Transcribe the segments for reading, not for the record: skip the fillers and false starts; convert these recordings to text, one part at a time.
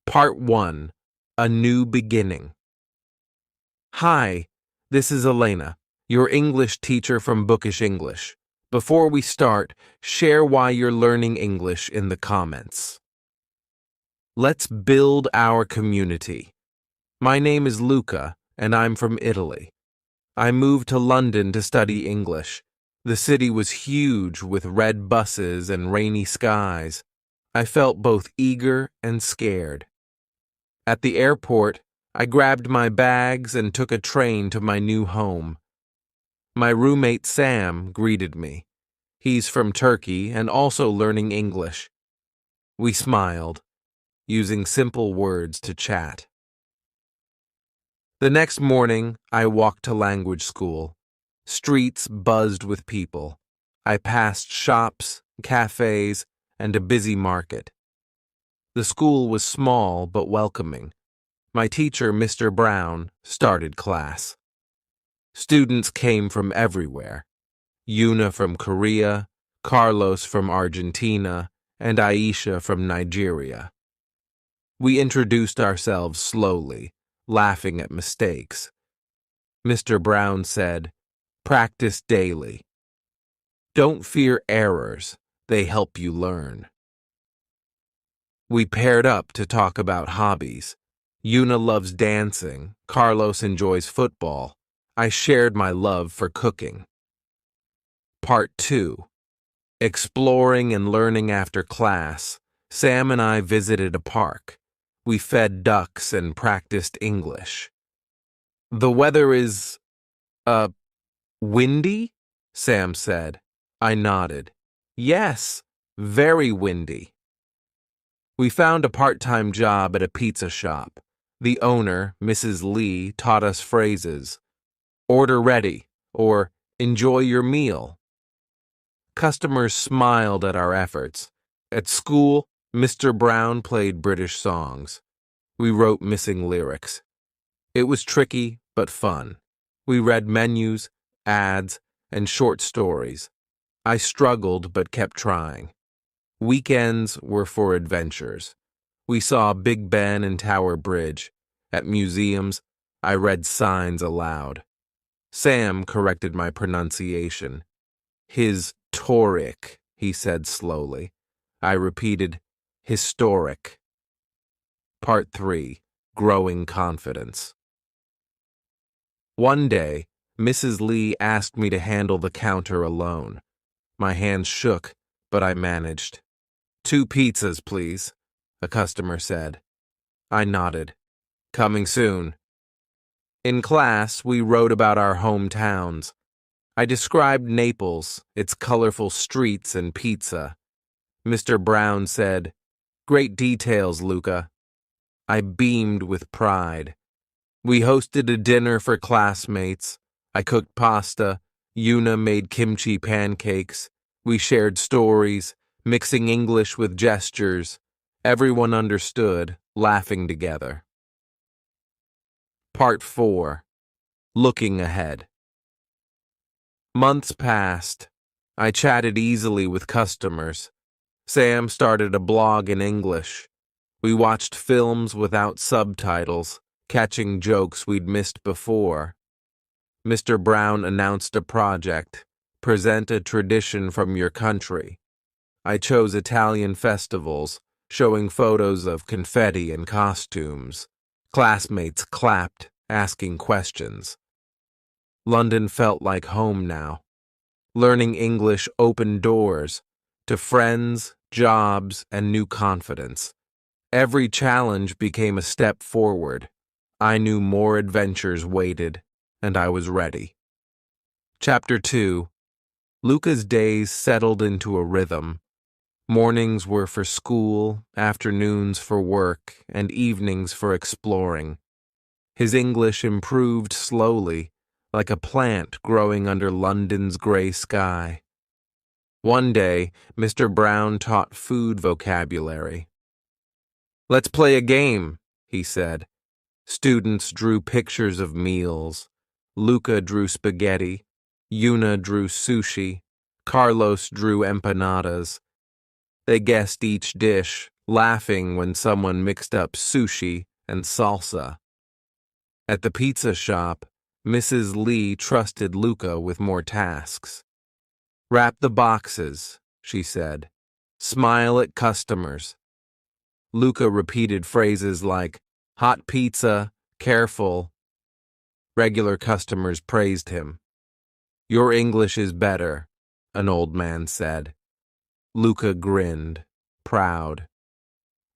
Part 1. A New Beginning. Hi, this is Elena, your English teacher from Bookish English. Before we start, share why you're learning English in the comments. Let's build our community. My name is Luca, and I'm from Italy. I moved to London to study English. The city was huge with red buses and rainy skies. I felt both eager and scared. At the airport, I grabbed my bags and took a train to my new home. My roommate Sam greeted me. He's from Turkey and also learning English. We smiled, using simple words to chat. The next morning, I walked to language school. Streets buzzed with people. I passed shops, cafes, and a busy market. The school was small but welcoming. My teacher, Mr. Brown, started class. Students came from everywhere. Yuna from Korea, Carlos from Argentina, and Aisha from Nigeria. We introduced ourselves slowly, laughing at mistakes. Mr. Brown said, "Practice daily. Don't fear errors, they help you learn." We paired up to talk about hobbies. Yuna loves dancing, Carlos enjoys football. I shared my love for cooking. Part 2. Exploring and learning after class, Sam and I visited a park. We fed ducks and practiced English. "The weather is, windy?" Sam said. I nodded. "Yes, very windy." We found a part-time job at a pizza shop. The owner, Mrs. Lee, taught us phrases. "Order ready," or "enjoy your meal." Customers smiled at our efforts. At school, Mr. Brown played British songs. We wrote missing lyrics. It was tricky, but fun. We read menus, ads, and short stories. I struggled, but kept trying. Weekends were for adventures. We saw Big Ben and Tower Bridge. At museums, I read signs aloud. Sam corrected my pronunciation. "His toric," he said slowly. I repeated, "historic." Part 3. Growing Confidence. One day, Mrs. Lee asked me to handle the counter alone. My hands shook, but I managed. "2 pizzas, please," a customer said. I nodded. "Coming soon." In class, we wrote about our hometowns. I described Naples, its colorful streets and pizza. Mr. Brown said, "Great details, Luca." I beamed with pride. We hosted a dinner for classmates. I cooked pasta. Yuna made kimchi pancakes. We shared stories, mixing English with gestures. Everyone understood, laughing together. Part 4. Looking ahead. Months passed. I chatted easily with customers. Sam started a blog in English. We watched films without subtitles, catching jokes we'd missed before. Mr. Brown announced a project, "Present a tradition from your country." I chose Italian festivals, showing photos of confetti and costumes. Classmates clapped, asking questions. London felt like home now. Learning English opened doors to friends, jobs, and new confidence. Every challenge became a step forward. I knew more adventures waited, and I was ready. Chapter 2. Luca's days settled into a rhythm. Mornings were for school, afternoons for work, and evenings for exploring. His English improved slowly, like a plant growing under London's gray sky. One day, Mr. Brown taught food vocabulary. "Let's play a game," he said. Students drew pictures of meals. Luca drew spaghetti. Yuna drew sushi. Carlos drew empanadas. They guessed each dish, laughing when someone mixed up sushi and salsa. At the pizza shop, Mrs. Lee trusted Luca with more tasks. "Wrap the boxes," she said. "Smile at customers." Luca repeated phrases like, "Hot pizza, careful." Regular customers praised him. "Your English is better," an old man said. Luca grinned, proud.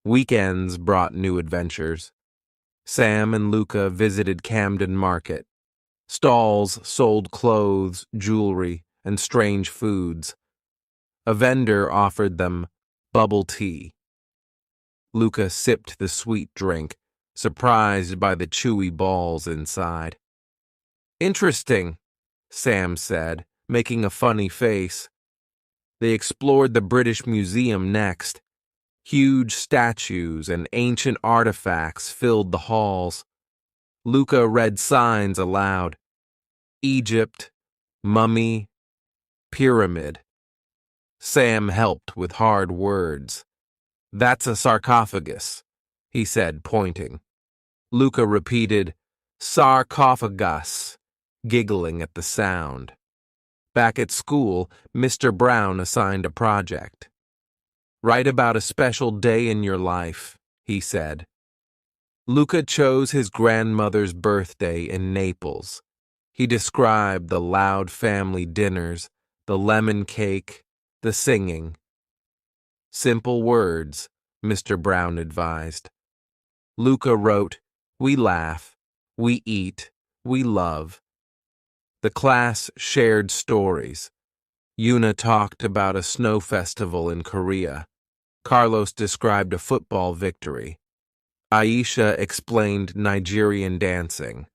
Weekends brought new adventures. Sam and Luca visited Camden Market. Stalls sold clothes, jewelry, and strange foods. A vendor offered them bubble tea. Luca sipped the sweet drink, surprised by the chewy balls inside. "Interesting," Sam said, making a funny face. They explored the British Museum next. Huge statues and ancient artifacts filled the halls. Luca read signs aloud. Egypt, mummy, pyramid. Sam helped with hard words. "That's a sarcophagus," he said, pointing. Luca repeated, "Sarcophagus," giggling at the sound. Back at school, Mr. Brown assigned a project. "Write about a special day in your life," he said. Luca chose his grandmother's birthday in Naples. He described the loud family dinners, the lemon cake, the singing. "Simple words," Mr. Brown advised. Luca wrote, "We laugh, we eat, we love." The class shared stories. Yuna talked about a snow festival in Korea. Carlos described a football victory. Aisha explained Nigerian dancing.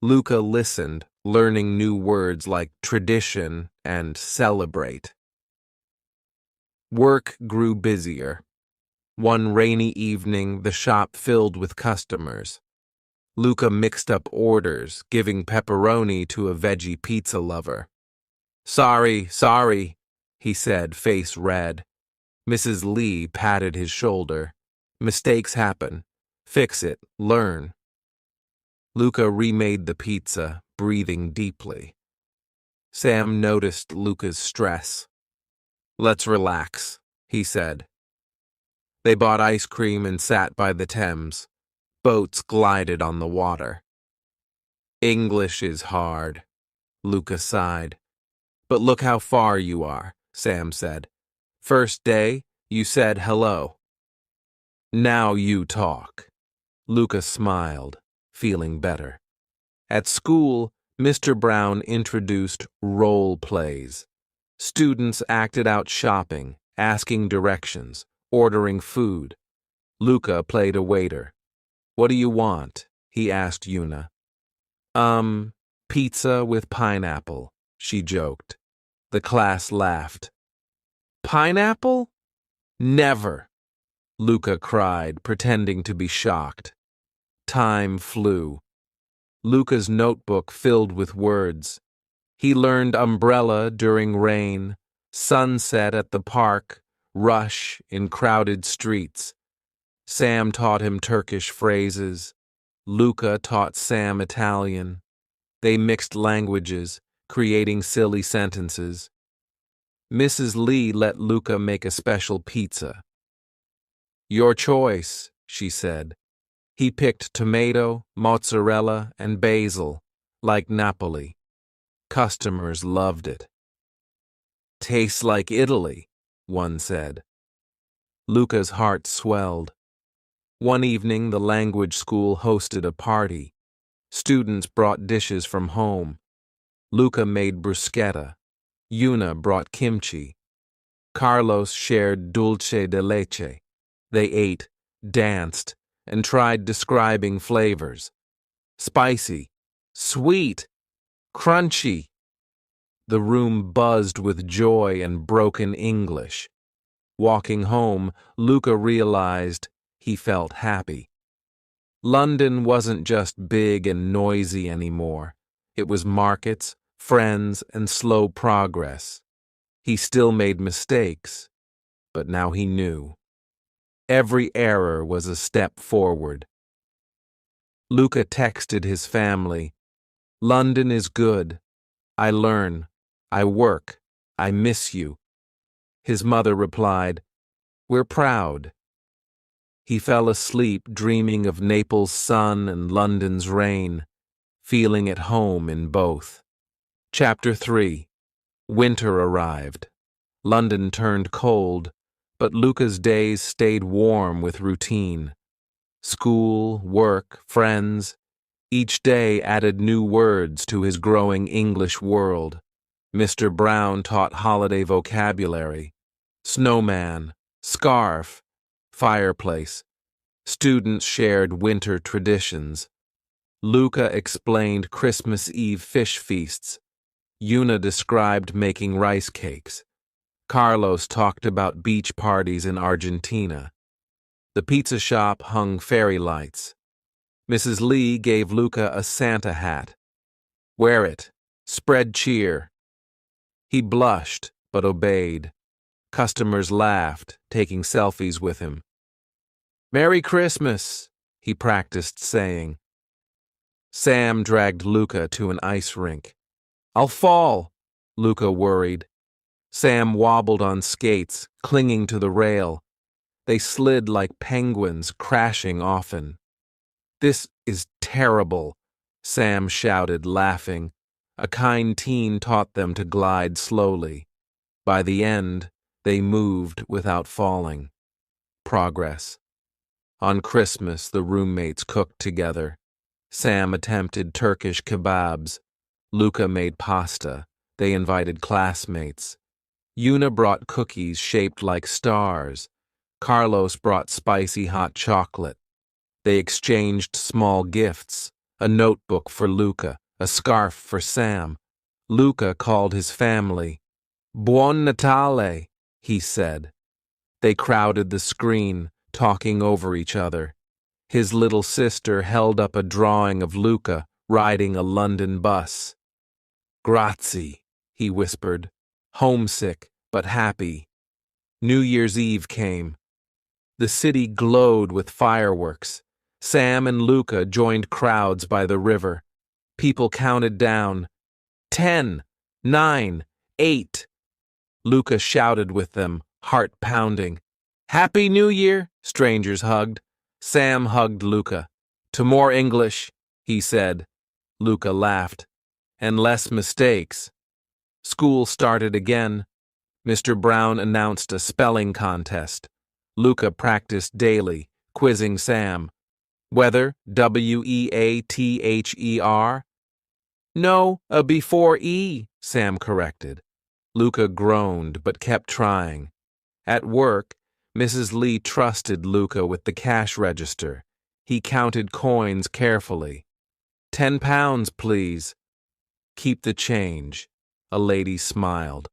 Luca listened, learning new words like tradition and celebrate. Work grew busier. One rainy evening, the shop filled with customers. Luca mixed up orders, giving pepperoni to a veggie pizza lover. Sorry, he said, face red. Mrs. Lee patted his shoulder. "Mistakes happen. Fix it, learn." Luca remade the pizza, breathing deeply. Sam noticed Luca's stress. "Let's relax," he said. They bought ice cream and sat by the Thames. Boats glided on the water. "English is hard," Luca sighed. "But look how far you are," Sam said. "First day, you said hello. Now you talk." Luca smiled, feeling better. At school, Mr. Brown introduced role plays. Students acted out shopping, asking directions, ordering food. Luca played a waiter. "What do you want?" he asked Yuna. Pizza with pineapple," she joked. The class laughed. "Pineapple? Never!" Luca cried, pretending to be shocked. Time flew. Luca's notebook filled with words. He learned umbrella during rain, sunset at the park, rush in crowded streets. Sam taught him Turkish phrases. Luca taught Sam Italian. They mixed languages, creating silly sentences. Mrs. Lee let Luca make a special pizza. "Your choice," she said. He picked tomato, mozzarella, and basil, like Napoli. Customers loved it. "Tastes like Italy," one said. Luca's heart swelled. One evening, the language school hosted a party. Students brought dishes from home. Luca made bruschetta. Yuna brought kimchi. Carlos shared dulce de leche. They ate, danced, and tried describing flavors. Spicy, sweet, crunchy. The room buzzed with joy and broken English. Walking home, Luca realized he felt happy. London wasn't just big and noisy anymore. It was markets, friends, and slow progress. He still made mistakes, but now he knew. Every error was a step forward. Luca texted his family, "London is good. I learn. I work. I miss you." His mother replied, "We're proud." He fell asleep dreaming of Naples' sun and London's rain, feeling at home in both. Chapter 3. Winter arrived. London turned cold, but Luca's days stayed warm with routine. School, work, friends. Each day added new words to his growing English world. Mr. Brown taught holiday vocabulary. Snowman, scarf, fireplace. Students shared winter traditions. Luca explained Christmas Eve fish feasts. Una described making rice cakes. Carlos talked about beach parties in Argentina. The pizza shop hung fairy lights. Mrs. Lee gave Luca a Santa hat. "Wear it. Spread cheer." He blushed, but obeyed. Customers laughed, taking selfies with him. "Merry Christmas," he practiced saying. Sam dragged Luca to an ice rink. "I'll fall," Luca worried. Sam wobbled on skates, clinging to the rail. They slid like penguins, crashing often. "This is terrible," Sam shouted, laughing. A kind teen taught them to glide slowly. By the end, they moved without falling. Progress. On Christmas, the roommates cooked together. Sam attempted Turkish kebabs. Luca made pasta. They invited classmates. Una brought cookies shaped like stars. Carlos brought spicy hot chocolate. They exchanged small gifts, a notebook for Luca, a scarf for Sam. Luca called his family. "Buon Natale," he said. They crowded the screen, talking over each other. His little sister held up a drawing of Luca riding a London bus. "Grazie," he whispered, homesick but happy. New Year's Eve came. The city glowed with fireworks. Sam and Luca joined crowds by the river. People counted down. 10, 9, 8. Luca shouted with them, heart pounding. "Happy New Year!" Strangers hugged. Sam hugged Luca. "To more English," he said. Luca laughed. "And less mistakes." School started again. Mr. Brown announced a spelling contest. Luca practiced daily, quizzing Sam. "Weather, Weather? "No, a before E," Sam corrected. Luca groaned but kept trying. At work, Mrs. Lee trusted Luca with the cash register. He counted coins carefully. £10, please." "Keep the change." A lady smiled.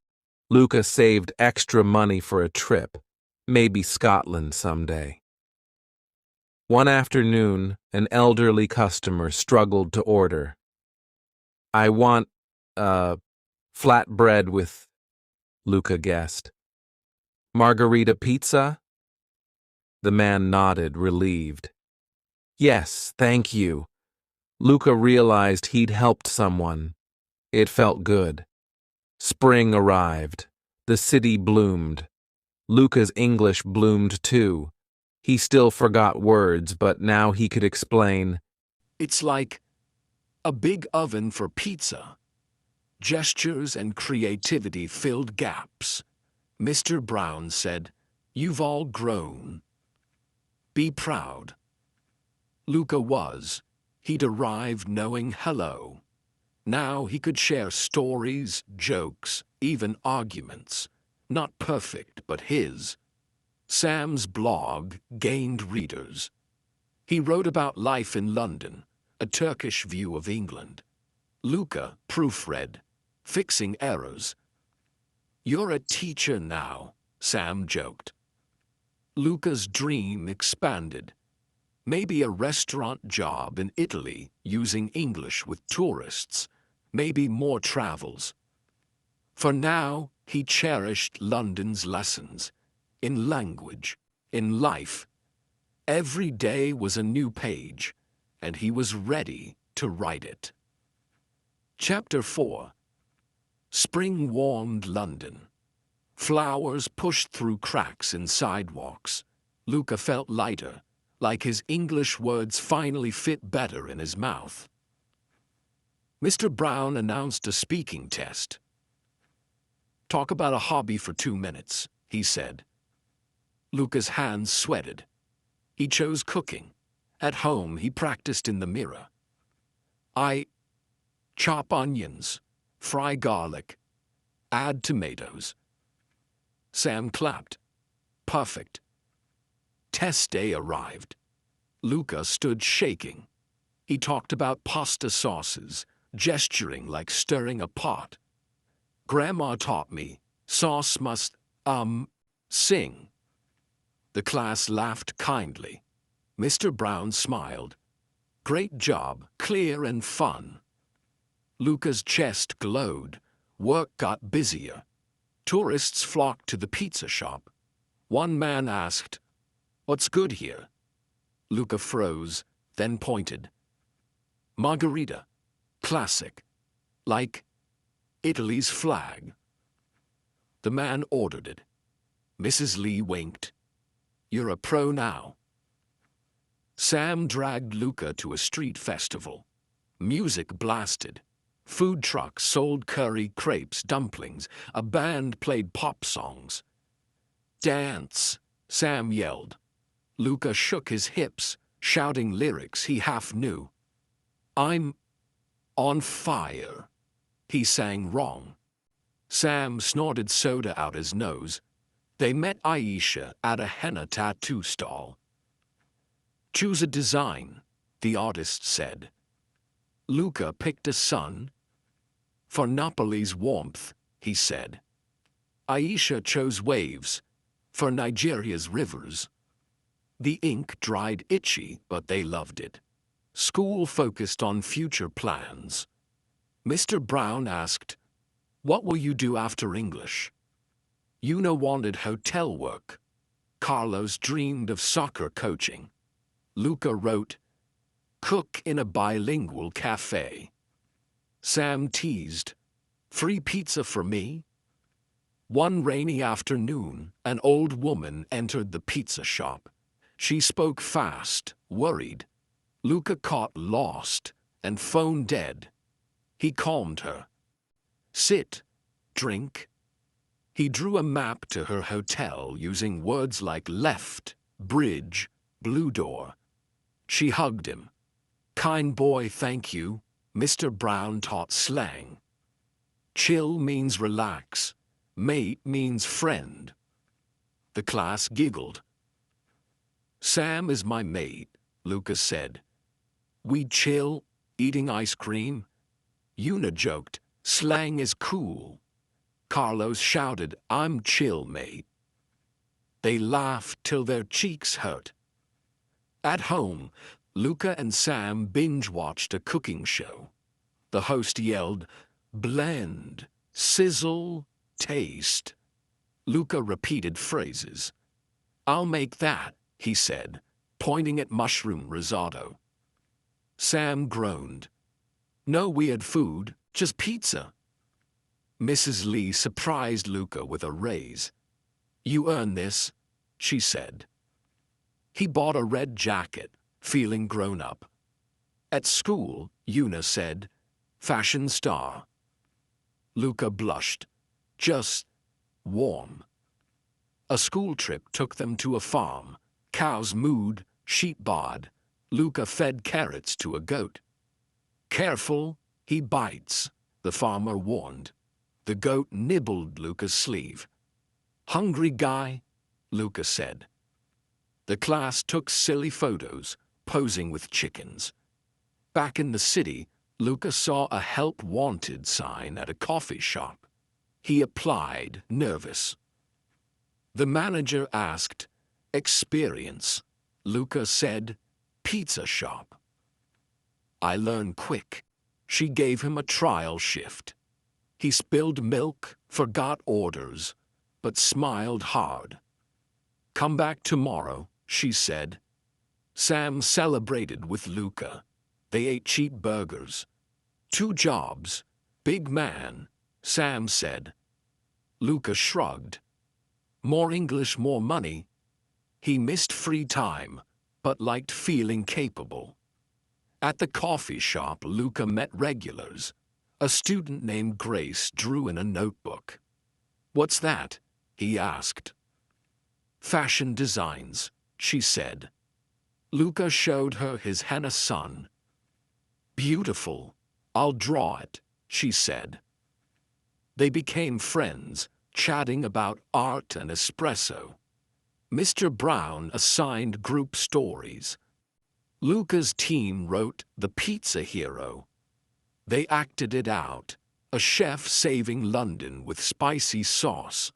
Luca saved extra money for a trip, maybe Scotland someday. One afternoon, an elderly customer struggled to order. "I want, flatbread with," Luca guessed. "Margarita pizza?" The man nodded, relieved. "Yes, thank you." Luca realized he'd helped someone. It felt good. Spring arrived. The city bloomed. Luca's English bloomed too. He still forgot words, but now he could explain. "It's like a big oven for pizza. Gestures and creativity filled gaps." Mr. Brown said, "You've all grown. Be proud." Luca was. He'd arrived knowing hello. Now he could share stories, jokes, even arguments. Not perfect, but his. Sam's blog gained readers. He wrote about life in London, a Turkish view of England. Luca proofread, fixing errors. "You're a teacher now," Sam joked. Luca's dream expanded. Maybe a restaurant job in Italy using English with tourists. Maybe more travels. For now, he cherished London's lessons in language. In life, every day was a new page, and he was ready to write it. Chapter 4. Spring warmed London. Flowers pushed through cracks in sidewalks. Luca felt lighter, like his English words finally fit better in his mouth. Mr. Brown announced a speaking test. "Talk about a hobby for 2 minutes," he said. Luca's hands sweated. He chose cooking. At home, he practiced in the mirror. "I chop onions, fry garlic, add tomatoes." Sam clapped. "Perfect." Test day arrived. Luca stood shaking. He talked about pasta sauces, gesturing like stirring a pot. "Grandma taught me, sauce must, sing." The class laughed kindly. Mr. Brown smiled. "Great job, clear and fun." Luca's chest glowed. Work got busier. Tourists flocked to the pizza shop. One man asked, "What's good here?" Luca froze, then pointed. "Margarita. Classic. Like Italy's flag." The man ordered it. Mrs. Lee winked. "You're a pro now." Sam dragged Luca to a street festival. Music blasted. Food trucks sold curry, crepes, dumplings. A band played pop songs. "Dance!" Sam yelled. Luca shook his hips, shouting lyrics he half knew. "I'm on fire," he sang wrong. Sam snorted soda out his nose. They met Aisha at a henna tattoo stall. "Choose a design," the artist said. Luca picked a sun. "For Napoli's warmth," he said. Aisha chose waves. For Nigeria's rivers. The ink dried itchy, but they loved it. School focused on future plans. Mr. Brown asked, "What will you do after English?" Una wanted hotel work. Carlos dreamed of soccer coaching. Luca wrote, "Cook in a bilingual cafe." Sam teased, "Free pizza for me?" One rainy afternoon, an old woman entered the pizza shop. She spoke fast, worried. Luca caught lost and phone dead. He calmed her. "Sit, drink." He drew a map to her hotel using words like left, bridge, blue door. She hugged him. "Kind boy, thank you." Mr. Brown taught slang. Chill means relax. Mate means friend. The class giggled. "Sam is my mate," Lucas said. "We chill, eating ice cream." Una joked, "Slang is cool." Carlos shouted, "I'm chill, mate." They laughed till their cheeks hurt. At home, Luca and Sam binge-watched a cooking show. The host yelled, "Blend, sizzle, taste." Luca repeated phrases. "I'll make that," he said, pointing at mushroom risotto. Sam groaned. "No weird food, just pizza." Mrs. Lee surprised Luca with a raise. "You earn this," she said. He bought a red jacket, feeling grown up. At school, Una said, "Fashion star." Luca blushed. "Just warm." A school trip took them to a farm. Cows mooed, sheep baaed. Luca fed carrots to a goat. "Careful, he bites," the farmer warned. The goat nibbled Luca's sleeve. "Hungry guy?" Luca said. The class took silly photos, posing with chickens. Back in the city, Luca saw a help wanted sign at a coffee shop. He applied, nervous. The manager asked, "Experience?" Luca said, "Pizza shop." "I learn quick." She gave him a trial shift. He spilled milk, forgot orders, but smiled hard. Come back tomorrow, she said. Sam celebrated with Luca. They ate cheap burgers. 2 jobs, big man, Sam said. Luca shrugged. More English, more money. He missed free time, but liked feeling capable. At the coffee shop, Luca met regulars. A student named Grace drew in a notebook. What's that? He asked. Fashion designs, she said. Luca showed her his henna sun. Beautiful. I'll draw it, she said. They became friends, chatting about art and espresso. Mr. Brown assigned group stories. Luca's team wrote The Pizza Hero. They acted it out, a chef saving London with spicy sauce.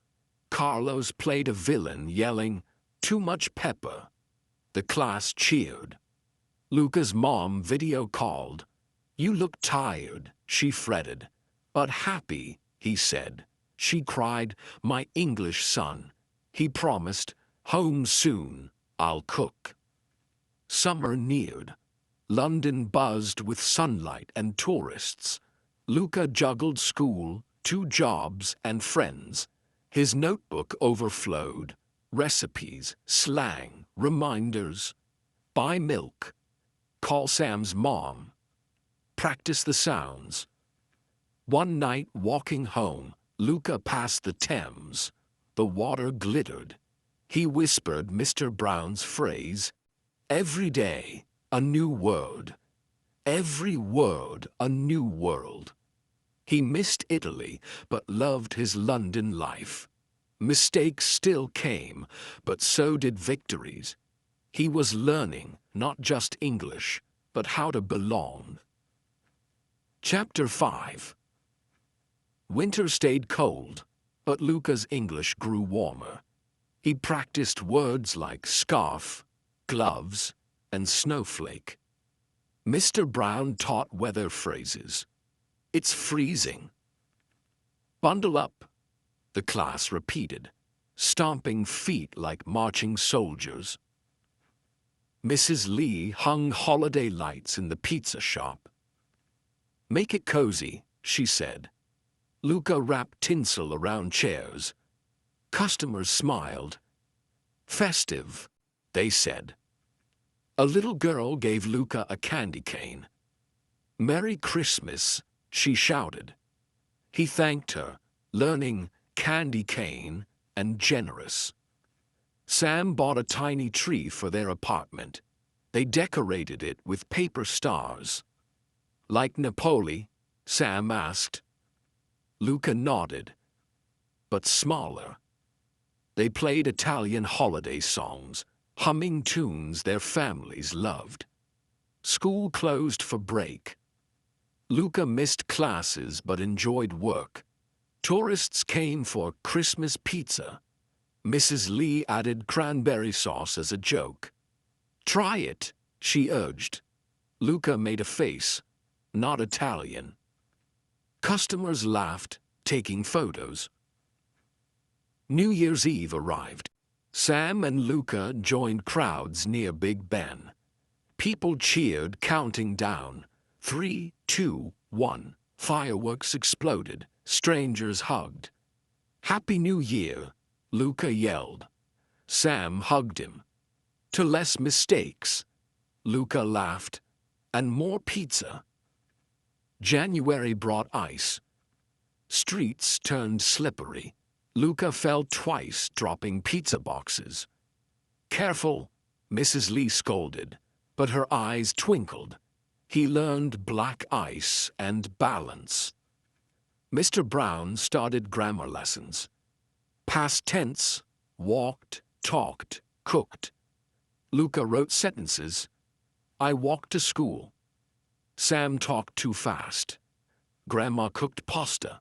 Carlos played a villain yelling, "Too much pepper." The class cheered. Luca's mom video called. You look tired, she fretted. But happy, he said. She cried, my English son. He promised, home soon, I'll cook. Summer neared. London buzzed with sunlight and tourists. Luca juggled school, 2 jobs, and friends. His notebook overflowed. Recipes, slang, reminders. Buy milk. Call Sam's mom. Practice the sounds. One night walking home, Luca passed the Thames. The water glittered. He whispered Mr. Brown's phrase, every day, a new word. Every word, a new world. He missed Italy, but loved his London life. Mistakes still came, but so did victories. He was learning not just English, but how to belong. Chapter 5. Winter stayed cold, but Luca's English grew warmer. He practiced words like scarf, gloves, and snowflake. Mr. Brown taught weather phrases. It's freezing. Bundle up, the class repeated, stomping feet like marching soldiers. Mrs. Lee hung holiday lights in the pizza shop. Make it cozy, she said. Luca wrapped tinsel around chairs. Customers smiled. Festive, they said. A little girl gave Luca a candy cane. Merry Christmas, she shouted. He thanked her, learning candy cane and generous. Sam bought a tiny tree for their apartment. They decorated it with paper stars. Like Napoli? Sam asked. Luca nodded, but smaller. They played Italian holiday songs, humming tunes their families loved. School closed for break. Luca missed classes but enjoyed work. Tourists came for Christmas pizza. Mrs. Lee added cranberry sauce as a joke. Try it, she urged. Luca made a face. Not Italian. Customers laughed, taking photos. New Year's Eve arrived. Sam and Luca joined crowds near Big Ben. People cheered, counting down. 3, 2, 1. Fireworks exploded. Strangers hugged. Happy New Year, Luca yelled. Sam hugged him. To less mistakes, Luca laughed. And more pizza. January brought ice. Streets turned slippery. Luca fell twice, dropping pizza boxes. Careful, Mrs. Lee scolded, but her eyes twinkled. He learned black ice and balance. Mr. Brown started grammar lessons. Past tense, walked, talked, cooked. Luca wrote sentences. I walked to school. Sam talked too fast. Grandma cooked pasta.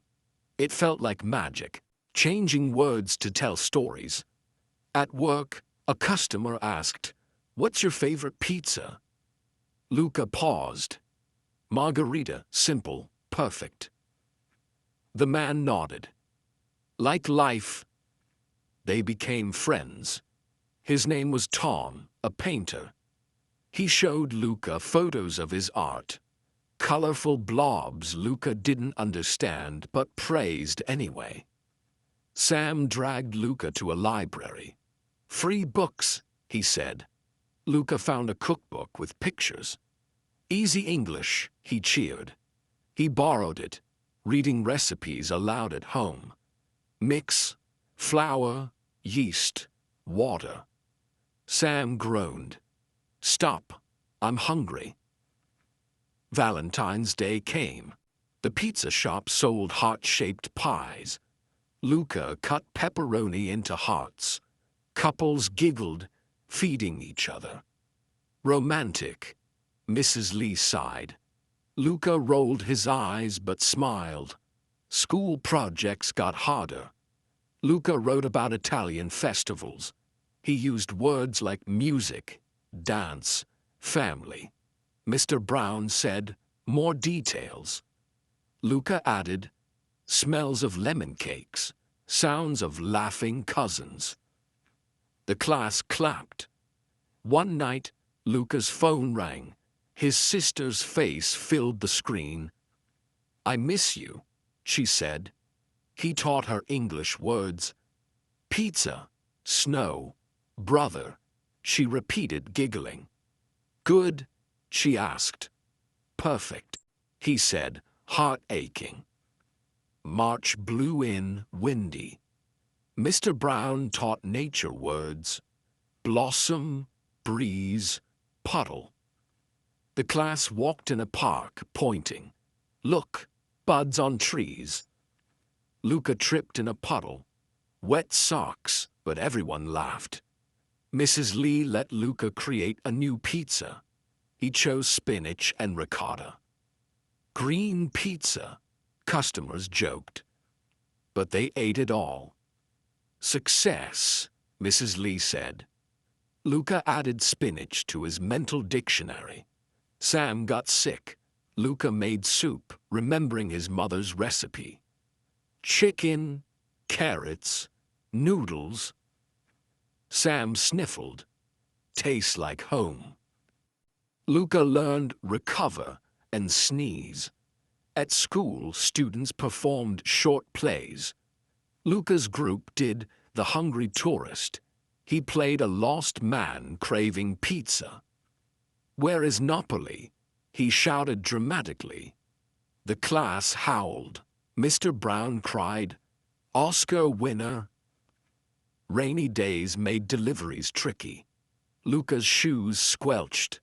It felt like magic, changing words to tell stories. At work, a customer asked, "What's your favorite pizza?" Luca paused. Margarita, simple, perfect. The man nodded. Like life, they became friends. His name was Tom, a painter. He showed Luca photos of his art. Colorful blobs Luca didn't understand but praised anyway. Sam dragged Luca to a library. "Free books," he said. Luca found a cookbook with pictures. "Easy English," he cheered. He borrowed it, reading recipes aloud at home. "Mix, flour, yeast, water." Sam groaned. "Stop, I'm hungry." Valentine's Day came. The pizza shop sold heart-shaped pies. Luca cut pepperoni into hearts. Couples giggled, feeding each other. "Romantic," Mrs. Lee sighed. Luca rolled his eyes but smiled. School projects got harder. Luca wrote about Italian festivals. He used words like music, dance, family. Mr. Brown said, "More details." Luca added, "Smells of lemon cakes, sounds of laughing cousins." The class clapped. One night, Luca's phone rang. His sister's face filled the screen. "I miss you," she said. He taught her English words. "Pizza, snow, brother," she repeated, giggling. "Good?" she asked. "Perfect," he said, heart aching. March blew in, windy. Mr. Brown taught nature words. Blossom, breeze, puddle. The class walked in a park, pointing. "Look, buds on trees." Luca tripped in a puddle. Wet socks, but everyone laughed. Mrs. Lee let Luca create a new pizza. He chose spinach and ricotta. "Green pizza," customers joked. But they ate it all. "Success," Mrs. Lee said. Luca added spinach to his mental dictionary. Sam got sick. Luca made soup, remembering his mother's recipe. Chicken, carrots, noodles. Sam sniffled. "Tastes like home." Luca learned recover and sneeze. At school, students performed short plays. Luca's group did The Hungry Tourist. He played a lost man craving pizza. "Where is Napoli?" he shouted dramatically. The class howled. Mr. Brown cried, "Oscar winner." Rainy days made deliveries tricky. Luca's shoes squelched.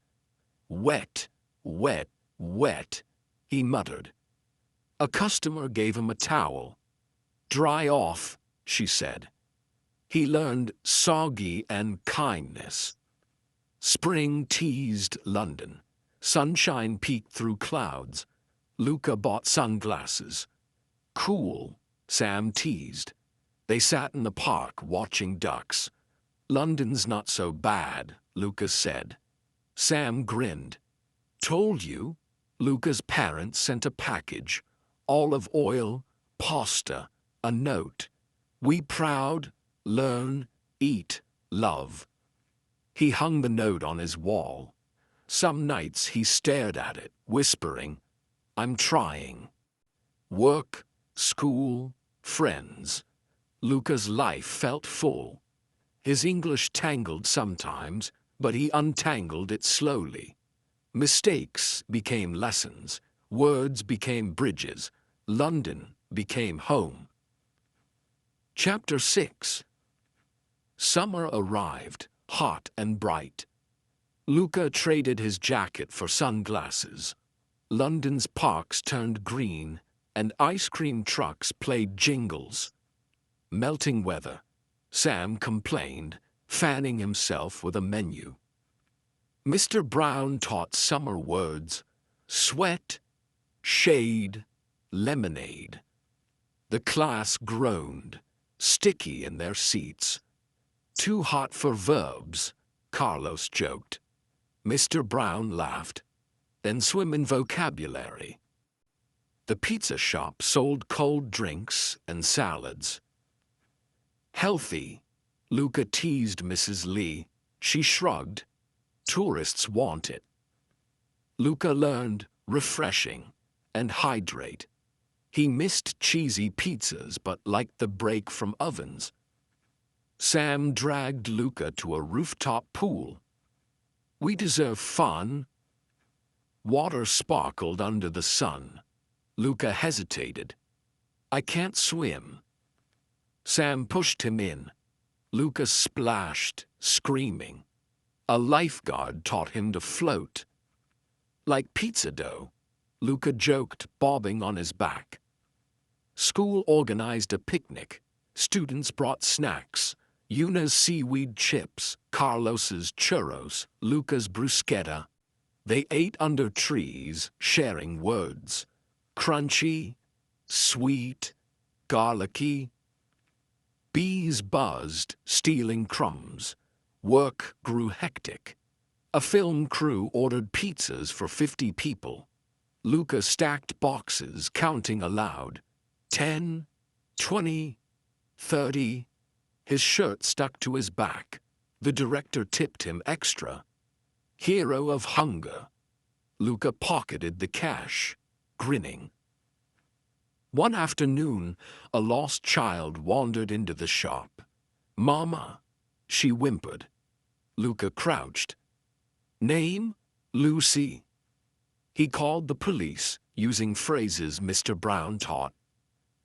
"Wet, wet, wet," he muttered. A customer gave him a towel. "Dry off," she said. He learned soggy and kindness. Spring teased London. Sunshine peeked through clouds. Luca bought sunglasses. "Cool," Sam teased. They sat in the park watching ducks. "London's not so bad," Luca said. Sam grinned. "Told you?" Luca's parents sent a package. Olive oil, pasta, a note. "We proud, learn, eat, love." He hung the note on his wall. Some nights he stared at it, whispering, "I'm trying." Work, school, friends. Luca's life felt full. His English tangled sometimes, but he untangled it slowly. Mistakes became lessons. Words became bridges. London became home. Chapter 6. Summer arrived, hot and bright. Luca traded his jacket for sunglasses. London's parks turned green, and ice cream trucks played jingles. Melting weather. Sam complained, fanning himself with a menu. Mr. Brown taught summer words: sweat, shade, lemonade. The class groaned, sticky in their seats. "Too hot for verbs," Carlos joked. Mr. Brown laughed. "Then swim in vocabulary." The pizza shop sold cold drinks and salads. "Healthy," Luca teased Mrs. Lee. She shrugged. Tourists want it. Luca learned refreshing and hydrate. He missed cheesy pizzas but liked the break from ovens. Sam dragged Luca to a rooftop pool. We deserve fun. Water sparkled under the sun. Luca hesitated. I can't swim. Sam pushed him in. Luca splashed, screaming. A lifeguard taught him to float. Like pizza dough, Luca joked, bobbing on his back. School organized a picnic. Students brought snacks. Yuna's seaweed chips, Carlos's churros, Luca's bruschetta. They ate under trees, sharing words. Crunchy, sweet, garlicky. Bees buzzed, stealing crumbs. Work grew hectic. A film crew ordered pizzas for 50 people. Luca stacked boxes, counting aloud. 10, 20, 30. His shirt stuck to his back. The director tipped him extra. Hero of hunger. Luca pocketed the cash, grinning. One afternoon, a lost child wandered into the shop. Mama, she whimpered. Luca crouched. Name? Lucy. He called the police, using phrases Mr. Brown taught.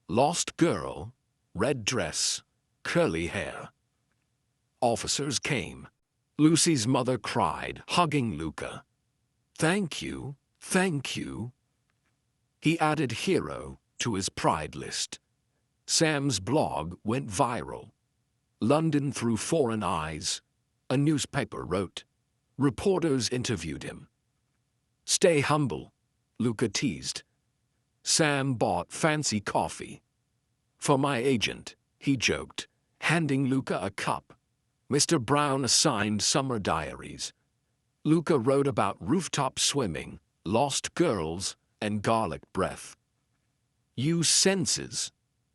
Lost girl, red dress, curly hair. Officers came. Lucy's mother cried, hugging Luca. Thank you, thank you. He added hero to his pride list. Sam's blog went viral. London through foreign eyes. A newspaper wrote. Reporters interviewed him. Stay humble, Luca teased. Sam bought fancy coffee. For my agent, he joked, handing Luca a cup. Mr. Brown assigned summer diaries. Luca wrote about rooftop swimming, lost girls, and garlic breath. Use senses,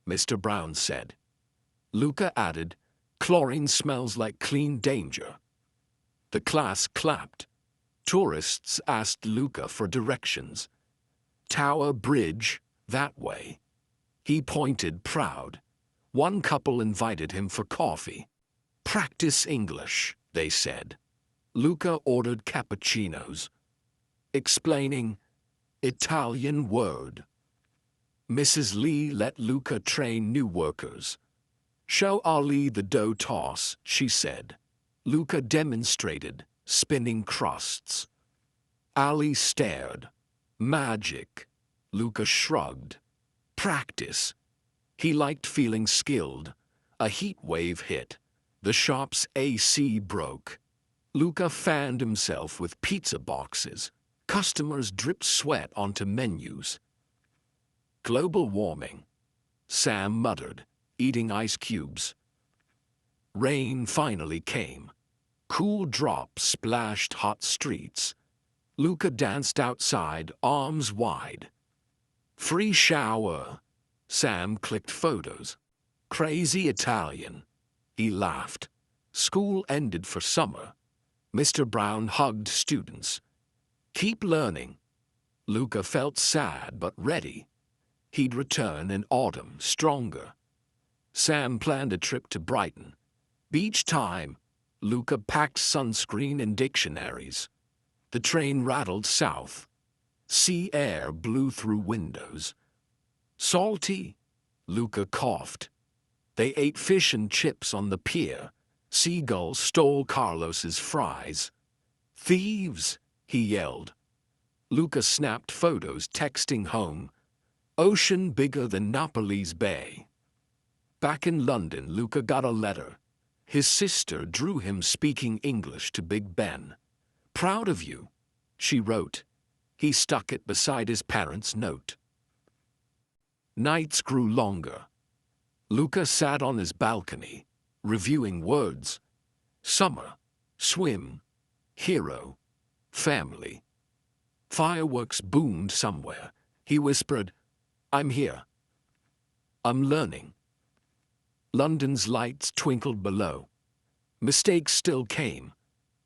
Mr. Brown said. Luca added, chlorine smells like clean danger. The class clapped. Tourists asked Luca for directions. Tower Bridge, that way. He pointed, proud. One couple invited him for coffee. Practice English, they said. Luca ordered cappuccinos, explaining, Italian word. Mrs. Lee let Luca train new workers. Show Ali the dough toss, she said. Luca demonstrated, spinning crusts. Ali stared. Magic. Luca shrugged. Practice. He liked feeling skilled. A heat wave hit. The shop's AC broke. Luca fanned himself with pizza boxes. Customers dripped sweat onto menus. Global warming, Sam muttered, eating ice cubes. Rain finally came. Cool drops splashed hot streets. Luca danced outside, arms wide. Free shower. Sam clicked photos. Crazy Italian. He laughed. School ended for summer. Mr. Brown hugged students. Keep learning. Luca felt sad but ready. He'd return in autumn, stronger. Sam planned a trip to Brighton. Beach time. Luca packed sunscreen and dictionaries. The train rattled south. Sea air blew through windows. Salty? Luca coughed. They ate fish and chips on the pier. Seagulls stole Carlos's fries. Thieves, he yelled. Luca snapped photos, texting home. Ocean bigger than Napoli's bay. Back in London, Luca got a letter. His sister drew him speaking English to Big Ben. Proud of you, she wrote. He stuck it beside his parents' note. Nights grew longer. Luca sat on his balcony, reviewing words. Summer, swim, hero, family. Fireworks boomed somewhere. He whispered, I'm here. I'm learning. London's lights twinkled below. Mistakes still came,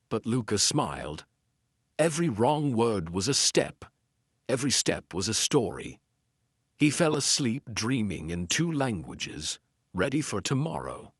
but Luca smiled. Every wrong word was a step. Every step was a story. He fell asleep dreaming in 2 languages, ready for tomorrow.